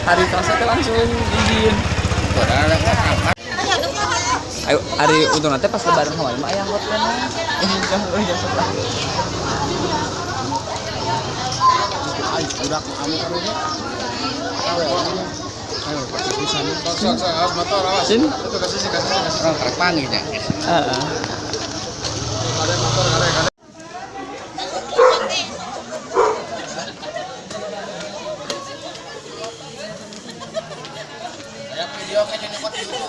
hari Selasa itu langsung izin. Ayo hari untung nanti pas lebaran kemarin mah yang hotel jam 11. Udah kamu karunya. Ayo bisa nih. Sok motor awas. Sin. Itu kasih orang trek panggilnya. Heeh. Ada motor ada. Video kan jadi buat YouTube.